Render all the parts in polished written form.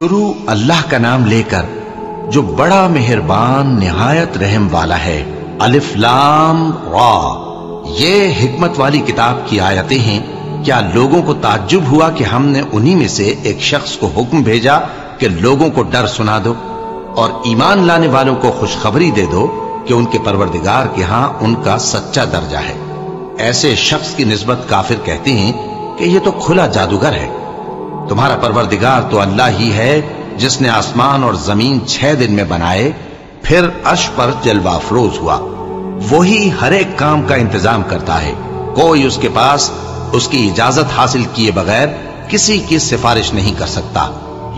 शुरू अल्लाह का नाम लेकर जो बड़ा मेहरबान निहायत रहम वाला है। अलिफ लाम रा, ये हिकमत वाली किताब की आयतें हैं। क्या लोगों को ताज्जुब हुआ कि हमने उन्हीं में से एक शख्स को हुक्म भेजा कि लोगों को डर सुना दो और ईमान लाने वालों को खुशखबरी दे दो कि उनके परवरदिगार के यहां उनका सच्चा दर्जा है। ऐसे शख्स की निस्बत काफिर कहते हैं कि ये तो खुला जादूगर है। तुम्हारा परवरदिगार तो अल्लाह ही है जिसने आसमान और जमीन 6 दिन में बनाए, फिर अर्श पर जलवा अफरोज हुआ। वही हर एक काम का इंतजाम करता है। कोई उसके पास उसकी इजाजत हासिल किए बगैर किसी की सिफारिश नहीं कर सकता।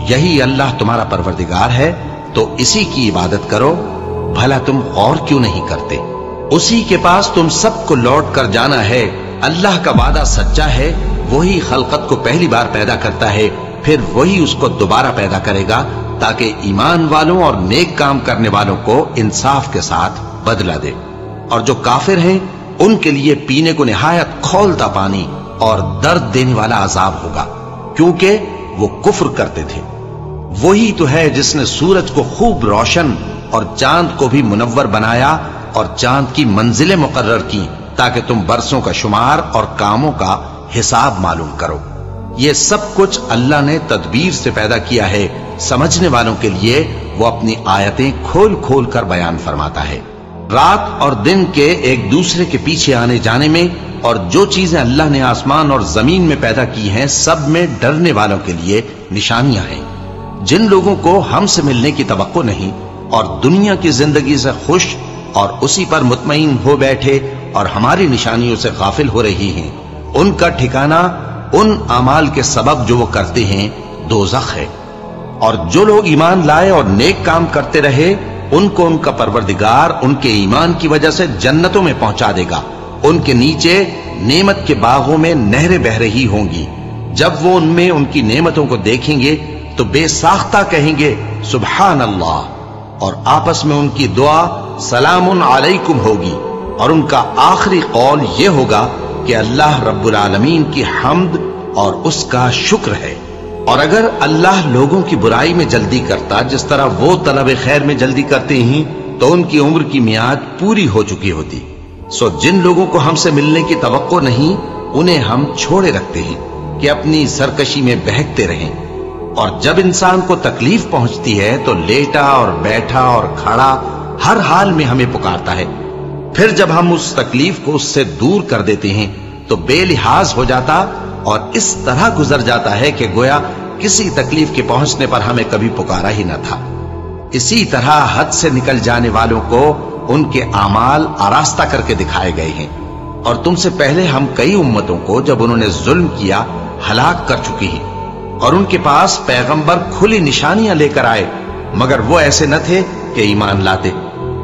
यही अल्लाह तुम्हारा परवरदिगार है, तो इसी की इबादत करो। भला तुम गौर क्यों नहीं करते? उसी के पास तुम सबको लौट कर जाना है। अल्लाह का वादा सच्चा है। वही खलकत को पहली बार पैदा करता है, फिर वही उसको दोबारा पैदा करेगा ताकि ईमान वालों और नेक काम करने वालों को इंसाफ के साथ बदला दे। और जो काफिर हैं उनके लिए पीने को निहायत खौलता पानी और दर्द देने वाला अजाब होगा, क्योंकि वो कुफ्र करते थे। वही तो है जिसने सूरज को खूब रोशन और चांद को भी मुनव्वर बनाया और चांद की मंजिलें मुकर्रर की ताकि तुम बरसों का शुमार और कामों का हिसाब मालूम करो। ये सब कुछ अल्लाह ने तदबीर से पैदा किया है। समझने वालों के लिए वो अपनी आयतें खोल खोल कर बयान फरमाता है। रात और दिन के एक दूसरे के पीछे आने जाने में और जो चीजें अल्लाह ने आसमान और जमीन में पैदा की हैं, सब में डरने वालों के लिए निशानियां हैं। जिन लोगों को हमसे मिलने की तवक्को नहीं और दुनिया की जिंदगी से खुश और उसी पर मुतमईन हो बैठे और हमारी निशानियों से गाफिल हो रही हैं, उनका ठिकाना उन अमाल के सबब जो वो करते हैं दोज़ख है। और जो लोग ईमान लाए और नेक काम करते रहे, उनको उनका परवरदिगार उनके ईमान की वजह से जन्नतों में पहुंचा देगा। उनके नीचे नेमत के बागों में नहरें बह रही होंगी। जब वो उनमें उनकी नेमतों को देखेंगे तो बेसाख्ता कहेंगे सुभान अल्लाह, और आपस में उनकी दुआ सलामुन अलैकुम होगी। और उनका आखिरी कौल ये होगा कि अल्लाह रब्बुल आलमीन की हम्द और उसका शुक्र है। और अगर अल्लाह लोगों की बुराई में जल्दी करता जिस तरह वो तलब खैर में जल्दी करते हैं, तो उनकी उम्र की मियाद पूरी हो चुकी होती। सो जिन लोगों को हमसे मिलने की तवक्को नहीं, उन्हें हम छोड़े रखते हैं कि अपनी सरकशी में बहकते रहें। और जब इंसान को तकलीफ पहुंचती है तो लेटा और बैठा और खड़ा हर हाल में हमें पुकारता है। फिर जब हम उस तकलीफ को उससे दूर कर देते हैं तो बेलिहाज हो जाता और इस तरह गुजर जाता है कि गोया किसी तकलीफ के पहुंचने पर हमें कभी पुकारा ही न था। इसी तरह हद से निकल जाने वालों को उनके आमाल आरास्ता करके दिखाए गए हैं। और तुमसे पहले हम कई उम्मतों को जब उन्होंने जुल्म किया हलाक कर चुकी हैं। और उनके पास पैगंबर खुली निशानियां लेकर आए, मगर वो ऐसे न थे कि ईमान लाते।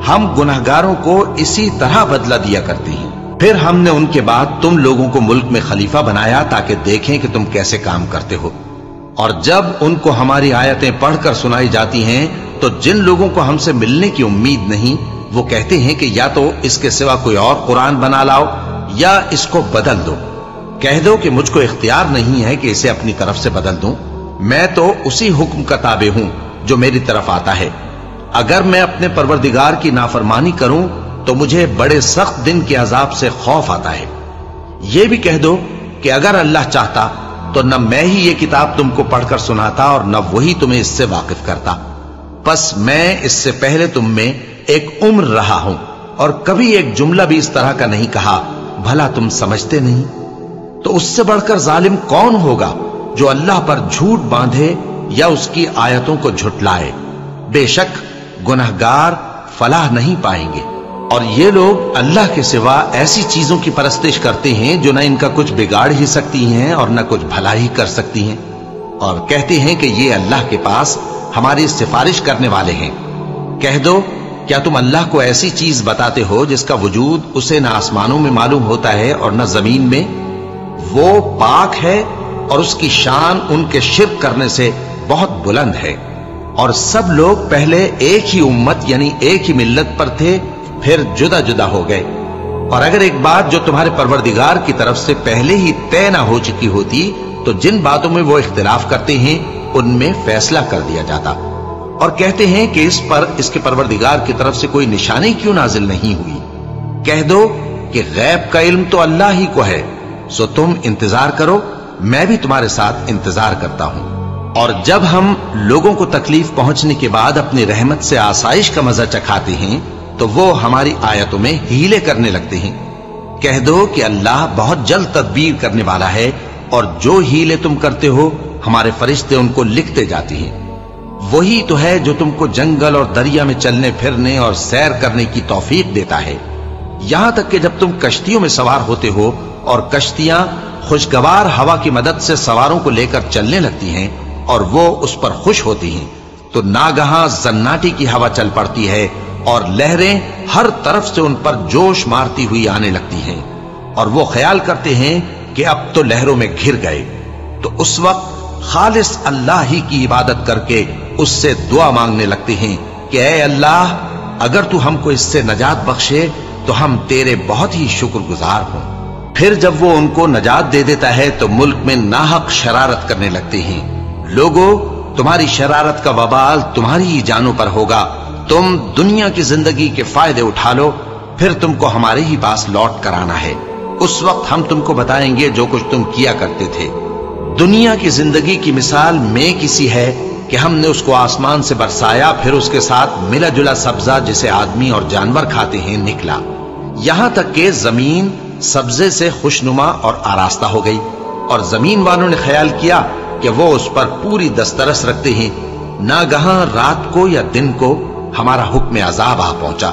हम गुनहगारों को इसी तरह बदला दिया करते हैं। फिर हमने उनके बाद तुम लोगों को मुल्क में खलीफा बनाया ताकि देखें कि तुम कैसे काम करते हो। और जब उनको हमारी आयतें पढ़कर सुनाई जाती हैं तो जिन लोगों को हमसे मिलने की उम्मीद नहीं, वो कहते हैं कि या तो इसके सिवा कोई और कुरान बना लाओ या इसको बदल दो। कह दो कि मुझको इख्तियार नहीं है कि इसे अपनी तरफ से बदल दूं। मैं तो उसी हुक्म का ताबे हूं जो मेरी तरफ आता है। अगर मैं अपने परवरदिगार की नाफरमानी करूं तो मुझे बड़े सख्त दिन के अजाब से खौफ आता है। यह भी कह दो कि अगर अल्लाह चाहता तो न मैं ही ये किताब तुमको पढ़कर सुनाता और न वही तुम्हें इससे वाकिफ करता। बस मैं इससे पहले तुम में एक उम्र रहा हूं और कभी एक जुमला भी इस तरह का नहीं कहा। भला तुम समझते नहीं? तो उससे बढ़कर जालिम कौन होगा जो अल्लाह पर झूठ बांधे या उसकी आयतों को झुटलाए। बेशक गुनहगार फलाह नहीं पाएंगे। और ये लोग अल्लाह के सिवा ऐसी चीजों की परस्तिश करते हैं जो न इनका कुछ बिगाड़ ही सकती हैं और न कुछ भला ही कर सकती हैं। और कहते हैं कि ये अल्लाह के पास हमारी सिफारिश करने वाले हैं। कह दो, क्या तुम अल्लाह को ऐसी चीज बताते हो जिसका वजूद उसे न आसमानों में मालूम होता है और न जमीन में? वो पाक है और उसकी शान उनके शिर्क करने से बहुत बुलंद है। और सब लोग पहले एक ही उम्मत यानी एक ही मिल्लत पर थे, फिर जुदा जुदा हो गए। और अगर एक बात जो तुम्हारे परवरदिगार की तरफ से पहले ही तय ना हो चुकी होती, तो जिन बातों में वो इख्तिलाफ करते हैं उनमें फैसला कर दिया जाता। और कहते हैं कि इस पर इसके परवरदिगार की तरफ से कोई निशानी क्यों नाजिल नहीं हुई। कह दो कि गैब का इल्म तो अल्लाह ही को है, सो तुम इंतजार करो, मैं भी तुम्हारे साथ इंतजार करता हूं। और जब हम लोगों को तकलीफ पहुंचने के बाद अपनी रहमत से आसाइश का मजा चखाते हैं तो वो हमारी आयतों में हीले करने लगते हैं। कह दो कि अल्लाह बहुत जल्द तदबीर करने वाला है, और जो हीले तुम करते हो हमारे फरिश्ते उनको लिखते जाते हैं। वही तो है जो तुमको जंगल और दरिया में चलने फिरने और सैर करने की तौफीक देता है, यहां तक कि जब तुम कश्तियों में सवार होते हो और कश्तियां खुशगवार हवा की मदद से सवारों को लेकर चलने लगती हैं और वो उस पर खुश होती हैं, तो नागहां जन्नाटी की हवा चल पड़ती है और लहरें हर तरफ से उन पर जोश मारती हुई आने लगती हैं, और वो ख्याल करते हैं कि अब तो लहरों में घिर गए। तो उस वक्त खालिस अल्लाह ही की इबादत करके उससे दुआ मांगने लगते हैं कि ऐ अल्लाह, अगर तू हमको इससे नजात बख्शे तो हम तेरे बहुत ही शुक्रगुजार हों। फिर जब वो उनको नजात दे देता है तो मुल्क में नाहक शरारत करने लगते हैं। लोगों, तुम्हारी शरारत का वबाल तुम्हारी ही जानों पर होगा। तुम दुनिया की जिंदगी के फायदे उठा लो, फिर तुमको हमारे ही पास लौट कर आना है। उस वक्त हम तुमको बताएंगे जो कुछ तुम किया करते थे। दुनिया की जिंदगी की मिसाल में किसी है कि हमने उसको आसमान से बरसाया, फिर उसके साथ मिला जुला सब्जा जिसे आदमी और जानवर खाते हैं निकला, यहां तक कि जमीन सब्जे से खुशनुमा और आरास्ता हो गई, और जमीन वालों ने ख्याल किया कि वो उस पर पूरी दस्तरस रखते हैं। नागहां रात को या दिन को हमारा हुक्म अजाब आ पहुंचा,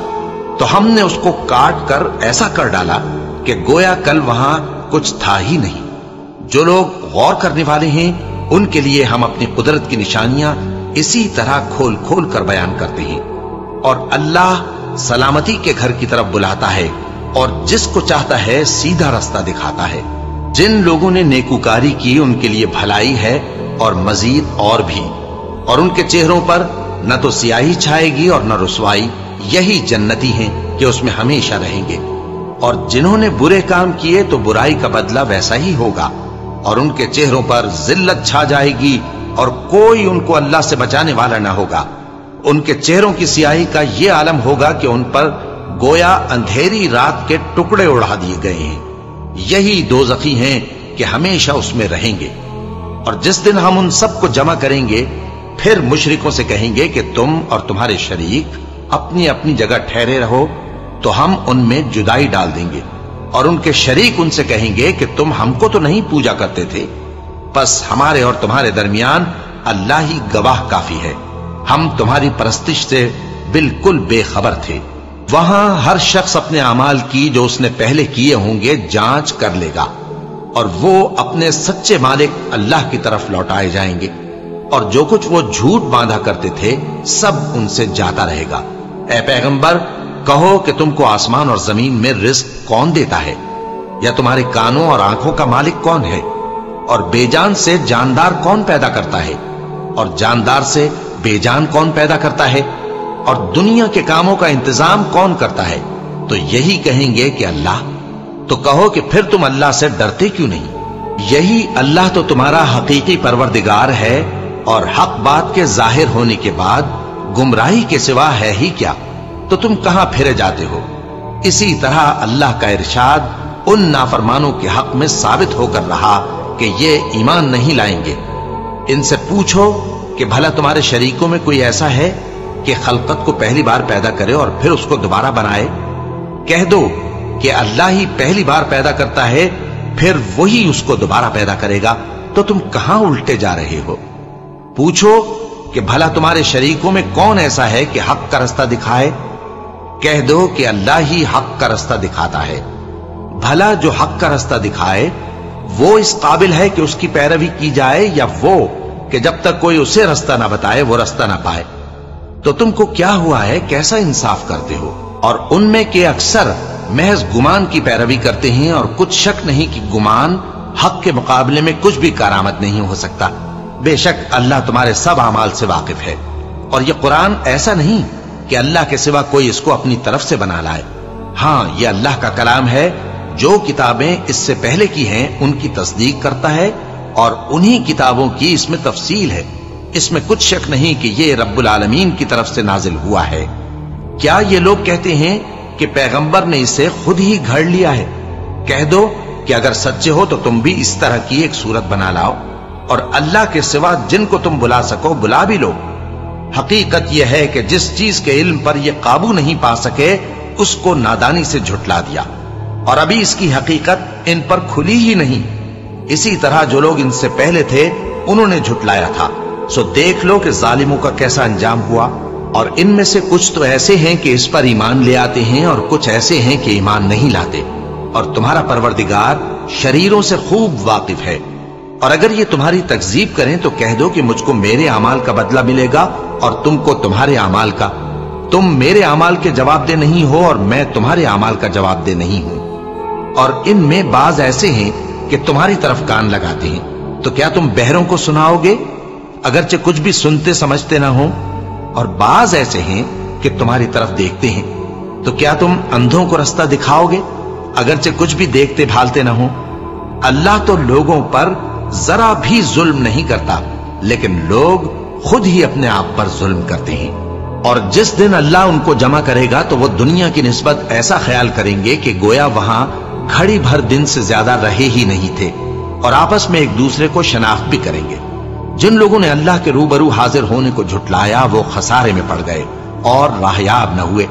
तो हमने उसको काट कर ऐसा कर डाला कि गोया कल वहां कुछ था ही नहीं। जो लोग गौर करने वाले हैं उनके लिए हम अपनी कुदरत की निशानियां इसी तरह खोल खोल कर बयान करते हैं। और अल्लाह सलामती के घर की तरफ बुलाता है और जिसको चाहता है सीधा रास्ता दिखाता है। जिन लोगों ने नेकूकारी की उनके लिए भलाई है और मजीद और भी, और उनके चेहरों पर न तो सियाही छाएगी और न रुसवाई। यही जन्नती हैं कि उसमें हमेशा रहेंगे। और जिन्होंने बुरे काम किए तो बुराई का बदला वैसा ही होगा, और उनके चेहरों पर जिल्लत छा जाएगी और कोई उनको अल्लाह से बचाने वाला ना होगा। उनके चेहरों की सियाही का यह आलम होगा कि उन पर गोया अंधेरी रात के टुकड़े उड़ा दिए गए हैं। यही दोज़खी हैं कि हमेशा उसमें रहेंगे। और जिस दिन हम उन सबको जमा करेंगे, फिर मुशरिकों से कहेंगे कि तुम और तुम्हारे शरीक अपनी अपनी जगह ठहरे रहो, तो हम उनमें जुदाई डाल देंगे। और उनके शरीक उनसे कहेंगे कि तुम हमको तो नहीं पूजा करते थे, बस हमारे और तुम्हारे दरमियान अल्लाह ही गवाह काफी है, हम तुम्हारी परस्तिश से बिल्कुल बेखबर थे। वहां हर शख्स अपने अमाल की जो उसने पहले किए होंगे जांच कर लेगा, और वो अपने सच्चे मालिक अल्लाह की तरफ लौटाए जाएंगे। और जो कुछ वो झूठ बांधा करते थे सब उनसे जाता रहेगा। ऐ पैगंबर, कहो कि तुमको आसमान और जमीन में रिज्क कौन देता है, या तुम्हारे कानों और आंखों का मालिक कौन है? और बेजान से जानदार कौन पैदा करता है, और जानदार से बेजान कौन पैदा करता है? और दुनिया के कामों का इंतजाम कौन करता है? तो यही कहेंगे कि अल्लाह। तो कहो कि फिर तुम अल्लाह से डरते क्यों नहीं? यही अल्लाह तो तुम्हारा हकीकी परवरदिगार है, और हक बात के जाहिर होने के बाद गुमराही के सिवा है ही क्या? तो तुम कहां फिरे जाते हो? इसी तरह अल्लाह का इरशाद उन नाफरमानों के हक में साबित होकर रहा कि ये ईमान नहीं लाएंगे। इनसे पूछो कि भला तुम्हारे शरीकों में कोई ऐसा है कि खलकत को पहली बार पैदा करे और फिर उसको दोबारा बनाए? कह दो कि अल्लाह ही पहली बार पैदा करता है, फिर वही उसको दोबारा पैदा करेगा। तो तुम कहां उल्टे जा रहे हो? पूछो कि भला तुम्हारे शरीकों में कौन ऐसा है कि हक का रास्ता दिखाए? कह दो कि अल्लाह ही हक का रास्ता दिखाता है। भला जो हक का रास्ता दिखाए वो इस काबिल है कि उसकी पैरवी की जाए, या वो कि जब तक कोई उसे रास्ता ना बताए वो रास्ता ना पाए? तो तुमको क्या हुआ है, कैसा इंसाफ करते हो? और उनमें के अक्सर महज गुमान की पैरवी करते हैं, और कुछ शक नहीं कि गुमान हक के मुकाबले में कुछ भी कारामद नहीं हो सकता। बेशक अल्लाह तुम्हारे सब अमाल से वाकिफ है। और ये कुरान ऐसा नहीं कि अल्लाह के सिवा कोई इसको अपनी तरफ से बना लाए। हां, यह अल्लाह का कलाम है। जो किताबें इससे पहले की हैं उनकी तस्दीक करता है, और उन्हीं किताबों की इसमें तफसील है। اس میں کچھ شک نہیں کہ یہ رب العالمین کی طرف سے نازل ہوا ہے۔ کیا یہ لوگ کہتے ہیں کہ پیغمبر نے اسے خود ہی گھڑ لیا ہے؟ کہہ دو کہ اگر سچے ہو تو تم بھی اس طرح کی ایک صورت بنا لاؤ، اور اللہ کے سوا جن کو تم بلا سکو بلا بھی لو۔ حقیقت یہ ہے کہ جس چیز کے علم پر یہ قابو نہیں پا سکے اس کو نادانی سے جھٹلا دیا، اور ابھی اس کی حقیقت ان پر کھلی ہی نہیں۔ اسی طرح جو لوگ ان سے پہلے تھے انہوں نے جھٹلایا تھا، سو دیکھ لو کہ ظالموں کا کیسا انجام ہوا۔ اور ان میں سے کچھ تو ایسے ہیں کہ اس پر ایمان لے آتے ہیں، اور کچھ ایسے ہیں کہ ایمان نہیں لاتے، اور تمہارا پروردگار شریروں سے خوب واقف ہے۔ اور اگر یہ تمہاری تکذیب کریں تو کہہ دو کہ مجھ کو میرے اعمال کا بدلہ ملے گا اور تم کو تمہارے اعمال کا۔ تم میرے اعمال کے جواب دہ نہیں ہو اور میں تمہارے اعمال کا جواب دہ نہیں ہوں۔ اور ان میں بعض ایسے ہیں کہ تمہاری طرف کان لگاتے ہیں، تو کیا تم بہروں کو سناؤ گے اگرچہ کچھ بھی سنتے سمجھتے نہ ہو؟ اور بعض ایسے ہیں کہ تمہاری طرف دیکھتے ہیں، تو کیا تم اندھوں کو رستہ دکھاؤ گے اگرچہ کچھ بھی دیکھتے بھالتے نہ ہو؟ اللہ تو لوگوں پر ذرا بھی ظلم نہیں کرتا، لیکن لوگ خود ہی اپنے آپ پر ظلم کرتے ہیں۔ اور جس دن اللہ ان کو جمع کرے گا تو وہ دنیا کی نسبت ایسا خیال کریں گے کہ گویا وہاں گھڑی بھر دن سے زیادہ رہے ہی نہیں تھے، اور آپس میں ایک دوسرے کو شناخت بھی کریں گے۔ جن لوگوں نے اللہ کے روبرو حاضر ہونے کو جھٹلایا وہ خسارے میں پڑ گئے اور راہیاب نہ ہوئے۔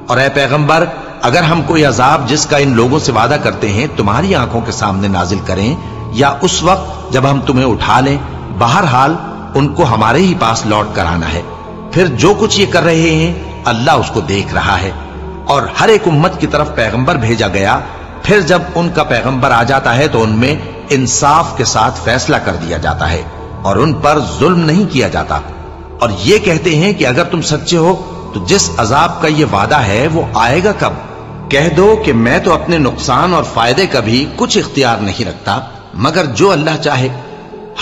اور اے پیغمبر، اگر ہم کوئی عذاب جس کا ان لوگوں سے وعدہ کرتے ہیں تمہاری آنکھوں کے سامنے نازل کریں یا اس وقت جب ہم تمہیں اٹھا لیں، بہرحال ان کو ہمارے ہی پاس لوٹ کر آنا ہے۔ پھر جو کچھ یہ کر رہے ہیں اللہ اس کو دیکھ رہا ہے۔ اور ہر ایک امت کی طرف پیغمبر بھیجا گیا، پھر جب ان کا پیغمبر آ جاتا ہے تو ان میں انصاف کے ساتھ فیصلہ کر دیا جاتا ہے اور ان پر ظلم نہیں کیا جاتا۔ اور یہ کہتے ہیں کہ اگر تم سچے ہو تو جس عذاب کا یہ وعدہ ہے وہ آئے گا کب؟ کہہ دو کہ میں تو اپنے نقصان اور فائدے کا بھی کچھ اختیار نہیں رکھتا مگر جو اللہ چاہے۔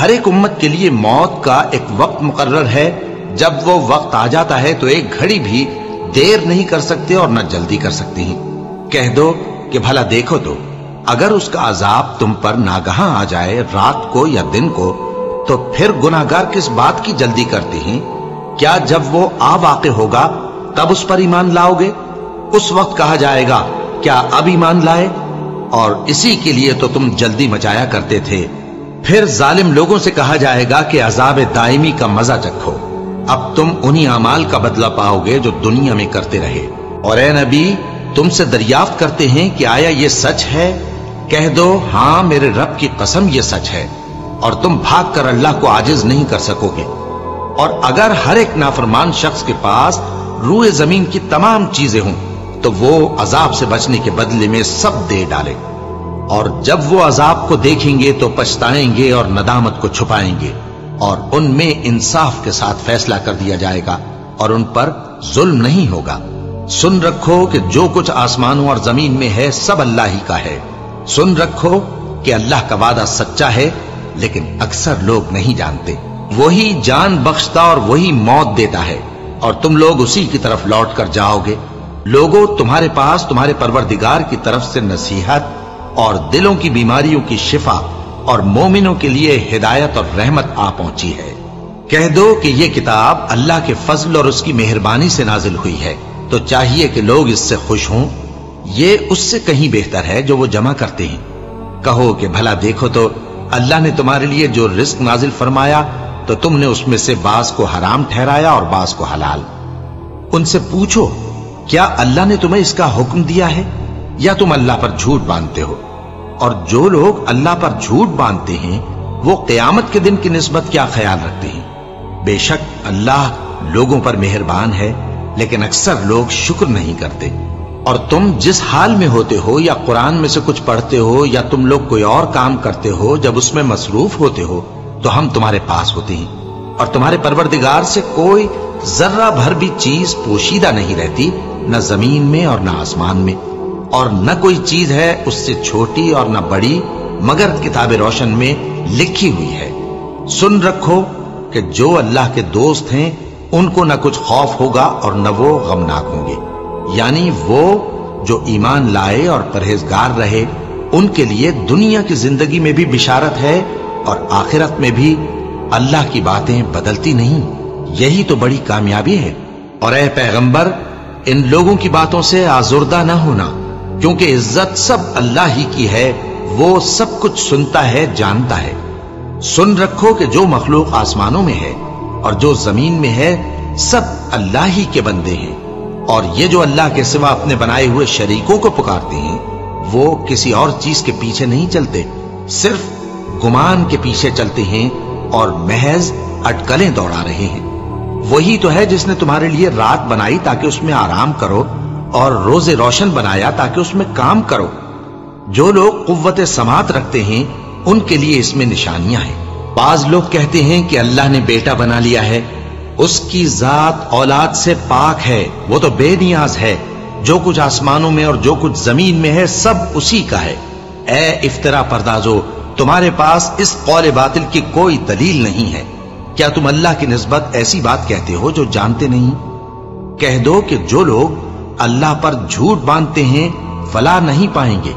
ہر ایک امت کے لیے موت کا ایک وقت مقرر ہے، جب وہ وقت آ جاتا ہے تو ایک گھڑی بھی دیر نہیں کر سکتے اور نہ جلدی کر سکتے ہیں۔ کہہ دو کہ بھلا دیکھو تو اگر اس کا عذاب تم پر ناگہاں آ جائے رات کو یا دن کو تو پھر گناہگار کس بات کی جلدی کرتے ہیں؟ کیا جب وہ آ واقع ہوگا تب اس پر ایمان لاؤ گے؟ اس وقت کہا جائے گا کیا اب ایمان لائے؟ اور اسی کے لیے تو تم جلدی مچایا کرتے تھے۔ پھر ظالم لوگوں سے کہا جائے گا کہ عذاب دائمی کا مزہ چکھو، اب تم انہی اعمال کا بدلہ پاؤ گے جو دنیا میں کرتے رہے۔ اور اے نبی، تم سے دریافت کرتے ہیں کہ آیا یہ سچ ہے؟ کہہ دو ہاں میرے رب کی قسم یہ سچ ہے، اور تم بھاگ کر اللہ کو عاجز نہیں کر سکو گے۔ اور اگر ہر ایک نافرمان شخص کے پاس روئے زمین کی تمام چیزیں ہوں تو وہ عذاب سے بچنے کے بدلے میں سب دے ڈالے، اور جب وہ عذاب کو دیکھیں گے تو پچھتائیں گے اور ندامت کو چھپائیں گے، اور ان میں انصاف کے ساتھ فیصلہ کر دیا جائے گا اور ان پر ظلم نہیں ہوگا۔ سن رکھو کہ جو کچھ آسمانوں اور زمین میں ہے سب اللہ ہی کا ہے۔ سن رکھو کہ اللہ کا وعدہ سچا ہے، لیکن اکثر لوگ نہیں جانتے۔ وہی جان بخشتا اور وہی موت دیتا ہے، اور تم لوگ اسی کی طرف لوٹ کر جاؤ گے۔ لوگوں، تمہارے پاس تمہارے پروردگار کی طرف سے نصیحت اور دلوں کی بیماریوں کی شفا اور مومنوں کے لیے ہدایت اور رحمت آ پہنچی ہے۔ کہہ دو کہ یہ کتاب اللہ کے فضل اور اس کی مہربانی سے نازل ہوئی ہے، تو چاہیے کہ لوگ اس سے خوش ہوں۔ یہ اس سے کہیں بہتر ہے جو وہ جمع کرتے ہیں۔ کہو کہ بھلا دیکھو تو اللہ نے تمہارے لیے جو رزق نازل فرمایا تو تم نے اس میں سے بعض کو حرام ٹھہرایا اور بعض کو حلال۔ ان سے پوچھو کیا اللہ نے تمہیں اس کا حکم دیا ہے یا تم اللہ پر جھوٹ باندھتے ہو؟ اور جو لوگ اللہ پر جھوٹ باندھتے ہیں وہ قیامت کے دن کی نسبت کیا خیال رکھتے ہیں؟ بے شک اللہ لوگوں پر مہربان ہے، لیکن اکثر لوگ شکر نہیں کرتے۔ اور تم جس حال میں ہوتے ہو یا قرآن میں سے کچھ پڑھتے ہو یا تم لوگ کوئی اور کام کرتے ہو، جب اس میں مصروف ہوتے ہو تو ہم تمہارے پاس ہوتے ہیں، اور تمہارے پروردگار سے کوئی ذرہ بھر بھی چیز پوشیدہ نہیں رہتی، نہ زمین میں اور نہ آسمان میں، اور نہ کوئی چیز ہے اس سے چھوٹی اور نہ بڑی مگر کتاب روشن میں لکھی ہوئی ہے۔ سن رکھو کہ جو اللہ کے دوست ہیں ان کو نہ کچھ خوف ہوگا اور نہ وہ غمناک ہوں گے، یعنی وہ جو ایمان لائے اور پرہیزگار رہے ان کے لیے دنیا کی زندگی میں بھی بشارت ہے اور آخرت میں بھی अल्लाह की बातें बदलती नहीं। यही तो बड़ी कामयाबी है। और ए पैगंबर, इन लोगों की बातों से आजुर्दा ना होना, क्योंकि इज्जत सब अल्लाह ही की है। वो सब कुछ सुनता है, जानता है। सुन रखो कि जो मखलूक आसमानों में है और जो जमीन में है, सब अल्लाह ही के बंदे हैं। और ये जो अल्लाह के सिवा अपने बनाए हुए शरीकों को पुकारते हैं, वो किसी और चीज के पीछे नहीं चलते, सिर्फ गुमान के पीछे चलते हैं और महज अटकलें दौड़ा रहे हैं। वही तो है जिसने तुम्हारे लिए रात बनाई ताकि उसमें आराम करो और रोजे रोशन बनाया ताकि उसमें काम करो। जो लोग कुव्वत समात रखते हैं उनके लिए इसमें निशानियां हैं। बाज लोग कहते हैं कि अल्लाह ने बेटा बना लिया है। उसकी जात औलाद से पाक है, वो तो बेनियाज है। जो कुछ आसमानों में और जो कुछ जमीन में है, सब उसी का है। ए इफ्तरा परदाजो, तुम्हारे पास इस कौल बातिल की कोई दलील नहीं है। क्या तुम अल्लाह की निस्बत ऐसी बात कहते हो जो जानते नहीं? कह दो कि जो लोग अल्लाह पर झूठ बांधते हैं फलाह नहीं पाएंगे।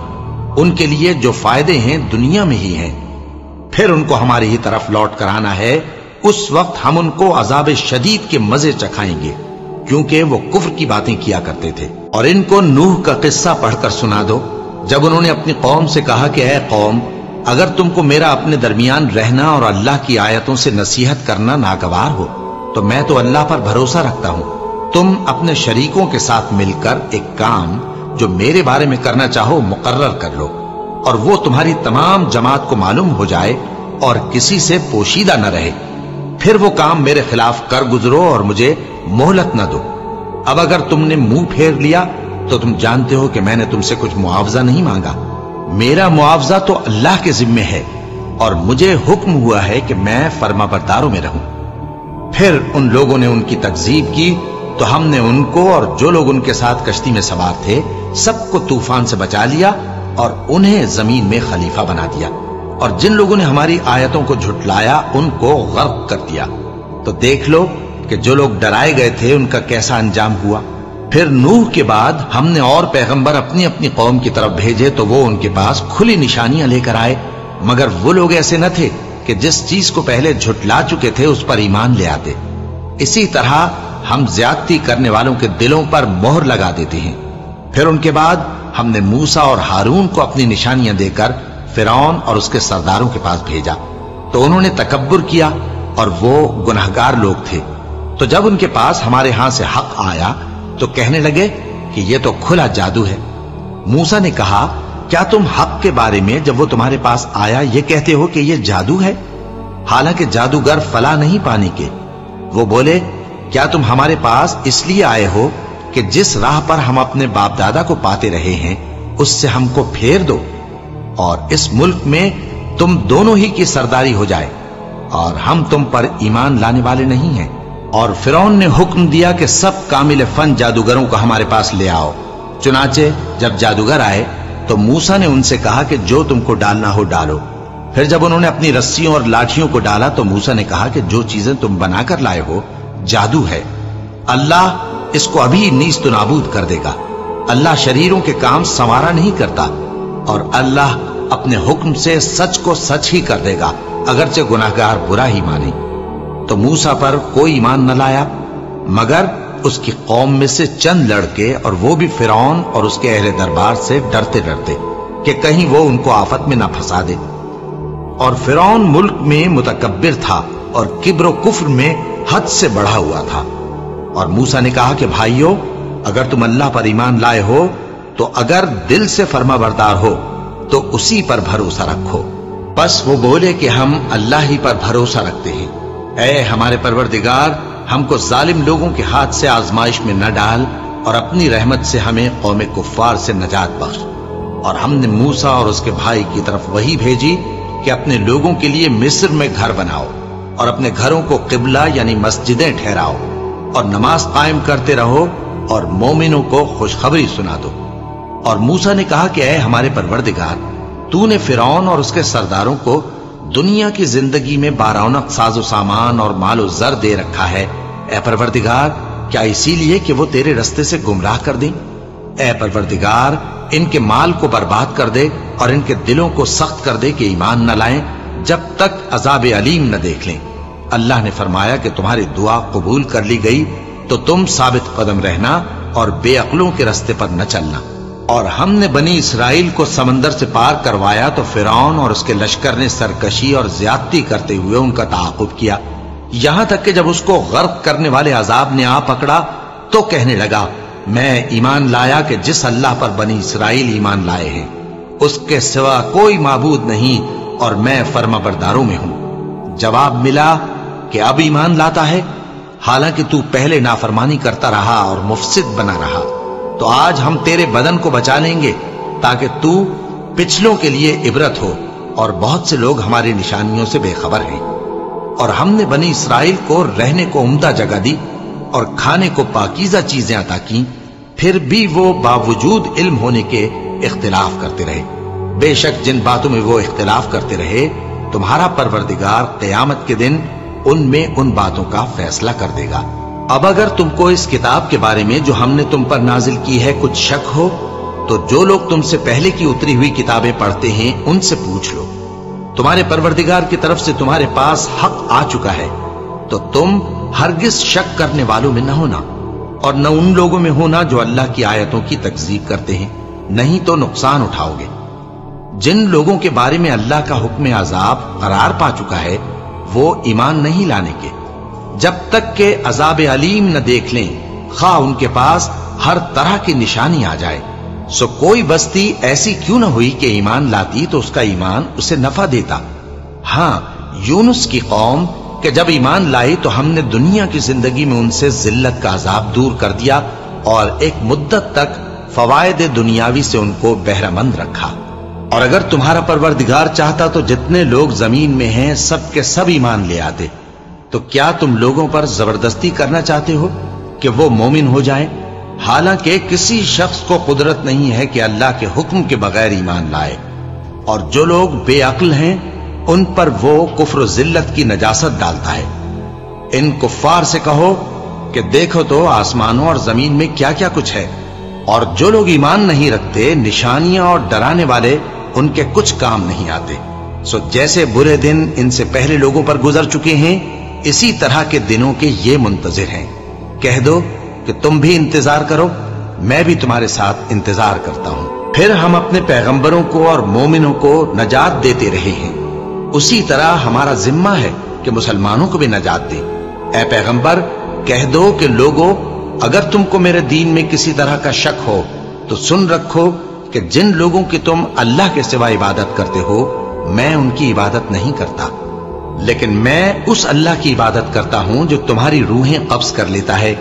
उनके लिए जो फायदे हैं दुनिया में ही हैं। फिर उनको हमारी ही तरफ लौट कर आना है। उस वक्त हम उनको अजाब शदीद के मजे चखाएंगे, क्योंकि वो कुफ्र की बातें किया करते थे। और इनको नूह का किस्सा पढ़कर सुना दो, जब उन्होंने अपनी कौम से कहा कि ऐ कौम, अगर तुमको मेरा अपने दरमियान रहना और अल्लाह की आयतों से नसीहत करना नागवार हो, तो मैं तो अल्लाह पर भरोसा रखता हूं। तुम अपने शरीकों के साथ मिलकर एक काम जो मेरे बारे में करना चाहो मुकर्रर कर लो, और वो तुम्हारी तमाम जमात को मालूम हो जाए और किसी से पोशीदा न रहे। फिर वो काम मेरे खिलाफ कर गुजरो और मुझे मोहलत न दो। अब अगर तुमने मुंह फेर लिया तो तुम जानते हो कि मैंने तुमसे कुछ मुआवजा नहीं मांगा। मेरा मुआवजा तो अल्लाह के जिम्मे है और मुझे हुक्म हुआ है कि मैं फर्माबरदारों में रहूं। फिर उन लोगों ने उनकी तकजीब की तो हमने उनको और जो लोग उनके साथ कश्ती में सवार थे सबको तूफान से बचा लिया और उन्हें जमीन में खलीफा बना दिया। और जिन लोगों ने हमारी आयतों को झुटलाया उनको गर्क कर दिया। तो देख लो कि जो लोग डराए गए थे उनका कैसा अंजाम हुआ। फिर नूह के बाद हमने और पैगंबर अपनी अपनी कौम की तरफ भेजे तो वो उनके पास खुली निशानियां लेकर आए, मगर वो लोग ऐसे न थे कि जिस चीज को पहले झुटला चुके थे उस पर ईमान ले आते। इसी तरह हम ज्यादती करने वालों के दिलों पर मोहर लगा देते हैं। फिर उनके बाद हमने मूसा और हारून को अपनी निशानियां देकर फिरौन और उसके सरदारों के पास भेजा, तो उन्होंने तकब्बुर किया और वो गुनहगार लोग थे। तो जब उनके पास हमारे यहां से हक आया तो कहने लगे कि ये तो खुला जादू है। मूसा ने कहा, क्या तुम हक के बारे में जब वो तुम्हारे पास आया ये कहते हो कि ये जादू है, हालांकि जादूगर फला नहीं पाने के। वो बोले, क्या तुम हमारे पास इसलिए आए हो कि जिस राह पर हम अपने बाप दादा को पाते रहे हैं उससे हमको फेर दो और इस मुल्क में तुम दोनों ही की सरदारी हो जाए, और हम तुम पर ईमान लाने वाले नहीं हैं। और फिरौन ने हुक्म दिया कि सब कामिल फन जादूगरों को हमारे पास ले आओ। चुनाचे जब जादूगर आए तो मूसा ने उनसे कहा कि जो तुमको डालना हो डालो। फिर जब उन्होंने अपनी रस्सियों और लाठियों को डाला तो मूसा ने कहा कि जो चीजें तुम बनाकर लाए हो जादू है, अल्लाह इसको अभी नीस्त नाबूद कर देगा। अल्लाह शरीरों के काम संवारा नहीं करता और अल्लाह अपने हुक्म से सच को सच ही कर देगा, अगरचे गुनाहगार बुरा ही माने। तो मूसा पर कोई ईमान न लाया मगर उसकी कौम में से चंद लड़के, और वो भी फिरौन और उसके अहले दरबार से डरते डरते कि कहीं वो उनको आफत में न फंसा दे। और फिरौन मुल्क में मुतकब्बिर था और किब्र कुफ्र में हद से बढ़ा हुआ था। और मूसा ने कहा कि भाइयों, अगर तुम अल्लाह पर ईमान लाए हो तो अगर दिल से फर्माबरदार हो तो उसी पर भरोसा रखो। बस वो बोले कि हम अल्लाह ही पर भरोसा रखते हैं। ऐ हमारे परवरदिगार, हमको जालिम लोगों के हाथ से आजमाइश में न डाल और अपनी रहमत से हमें कौम कुफ्फार से नजात बख्श। और हमने मूसा और उसके भाई की तरफ वही भेजी कि अपने लोगों के लिए मिस्र में घर बनाओ और अपने घरों को किबला यानी मस्जिदें ठहराओ और नमाज कायम करते रहो और मोमिनों को खुशखबरी सुना दो। और मूसा ने कहा कि ऐ हमारे परवरदिगार, तूने फिरौन और उसके सरदारों को दुनिया की जिंदगी में बारौनक साजो सामान और मालो जर दे रखा है। ऐ परवरदिगार, क्या इसीलिए कि वो तेरे रस्ते से गुमराह कर दें? ऐ परवरदिगार, इनके माल को बर्बाद कर दे और इनके दिलों को सख्त कर दे कि ईमान न लाएं जब तक अजाब अलीम न देख लें। अल्लाह ने फरमाया कि तुम्हारी दुआ कबूल कर ली गई तो तुम साबित कदम रहना और बेअक्लों के रास्ते पर न चलना। और हमने बनी इसराइल को समंदर से पार करवाया तो फिरौन और उसके लश्कर ने सरकशी और ज्यादती करते हुए उनका ताक़ुब किया, यहां तक कि जब उसको गर्क करने वाले अजाब ने आ पकड़ा तो कहने लगा, मैं ईमान लाया कि जिस अल्लाह पर बनी इसराइल ईमान लाए हैं उसके सिवा कोई माबूद नहीं और मैं फर्माबरदारों में हूं। जवाब मिला कि अब ईमान लाता है, हालांकि तू पहले नाफरमानी करता रहा और मुफसिद बना रहा, तो आज हम तेरे बदन को बचा लेंगे ताकि तू पिछलों के लिए इबरत हो, और बहुत से लोग हमारी निशानियों से बेखबर हैं। और हमने बनी इसराइल को रहने को उम्दा जगह दी और खाने को पाकीज़ा चीजें अता की, फिर भी वो बावजूद इल्म होने के इख्तिलाफ करते रहे। बेशक जिन बातों में वो इख्तिलाफ करते रहे, तुम्हारा परवरदिगार क़यामत के दिन उनमें उन बातों का फैसला कर देगा। अब अगर तुमको इस किताब के बारे में जो हमने तुम पर नाजिल की है कुछ शक हो, तो जो लोग तुमसे पहले की उतरी हुई किताबें पढ़ते हैं उनसे पूछ लो। तुम्हारे परवरदिगार की तरफ से तुम्हारे पास हक आ चुका है, तो तुम हरगिज शक करने वालों में न होना और न उन लोगों में होना जो अल्लाह की आयतों की तकज़ीब करते हैं, नहीं तो नुकसान उठाओगे। जिन लोगों के बारे में अल्लाह का हुक्म अजाब करार पा चुका है वो ईमान नहीं लाने के, जब तक के अजाब अलीम न देख लें, खा उनके पास हर तरह की निशानी आ जाए। सो कोई बस्ती ऐसी क्यों न हुई कि ईमान लाती तो उसका ईमान उसे नफा देता। हाँ, यूनुस की कौम के जब ईमान लाई तो हमने दुनिया की जिंदगी में उनसे जिल्लत का अजाब दूर कर दिया और एक मुद्दत तक फवायद दुनियावी से उनको बहरामंद रखा। और अगर तुम्हारा परवरदिगार चाहता तो जितने लोग जमीन में हैं सब के सब ईमान ले आते। तो क्या तुम लोगों पर जबरदस्ती करना चाहते हो कि वो मोमिन हो जाएं? हालांकि किसी शख्स को कुदरत नहीं है कि अल्लाह के हुक्म के बगैर ईमान लाए। और जो लोग बेअक्ल हैं उन पर वो कुफ्र जिल्लत की नजासत डालता है। इन कुफ्फार से कहो कि देखो तो आसमानों और जमीन में क्या क्या कुछ है, और जो लोग ईमान नहीं रखते निशानियां और डराने वाले उनके कुछ काम नहीं आते। सो जैसे बुरे दिन इनसे पहले लोगों पर गुजर चुके हैं, इसी तरह के दिनों के ये मुंतजिर हैं। कह दो कि तुम भी इंतजार करो, मैं भी तुम्हारे साथ इंतजार करता हूं। फिर हम अपने पैगंबरों को और मोमिनों को नजात देते रहे हैं, उसी तरह हमारा जिम्मा है कि मुसलमानों को भी नजात दे। ऐ पैगंबर, कह दो कि लोगों, अगर तुमको मेरे दीन में किसी तरह का शक हो तो सुन रखो कि जिन लोगों की तुम अल्लाह के सिवा इबादत करते हो मैं उनकी इबादत नहीं करता, लेकिन मैं उस अल्लाह की इबादत करता हूं जो तुम्हारी रूहें कब्ज कर लेता है,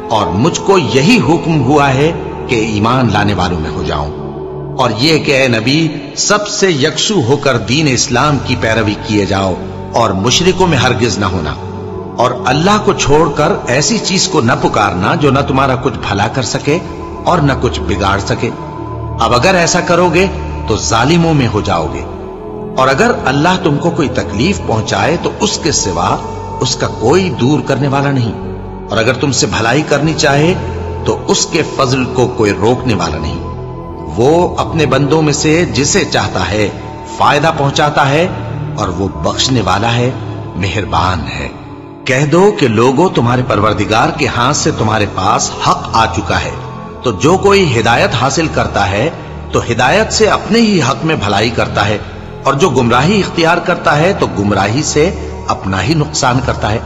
और मुझको यही हुक्म हुआ है कि ईमान लाने वालों में हो जाऊं। और ये कि ऐ नबी, सबसे यकसू होकर दीन इस्लाम की पैरवी किए जाओ और मुशरिकों में हरगिज न होना, और अल्लाह को छोड़कर ऐसी चीज को न पुकारना जो न तुम्हारा कुछ भला कर सके और न कुछ बिगाड़ सके। अब अगर ऐसा करोगे तो जालिमों में हो जाओगे, और अगर अल्लाह तुमको कोई तकलीफ पहुंचाए तो उसके सिवा उसका कोई दूर करने वाला नहीं, और अगर तुमसे भलाई करनी चाहे तो उसके फजल को कोई रोकने वाला नहीं। वो अपने बंदों में से जिसे चाहता है फायदा पहुंचाता है, और वो बख्शने वाला है, मेहरबान है। कह दो कि लोगों, तुम्हारे परवरदिगार के हाथ से तुम्हारे पास हक आ चुका है, तो जो कोई हिदायत हासिल करता है तो हिदायत से अपने ही हक में भलाई करता है, और जो गुमराही इख्तियार करता है तो गुमराही से अपना ही नुकसान करता है।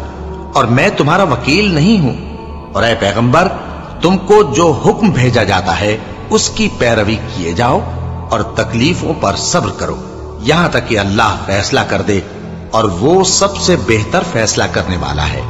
और मैं तुम्हारा वकील नहीं हूं। और ऐ पैगंबर, तुमको जो हुक्म भेजा जाता है उसकी पैरवी किए जाओ और तकलीफों पर सब्र करो, यहां तक कि अल्लाह फैसला कर दे, और वो सबसे बेहतर फैसला करने वाला है।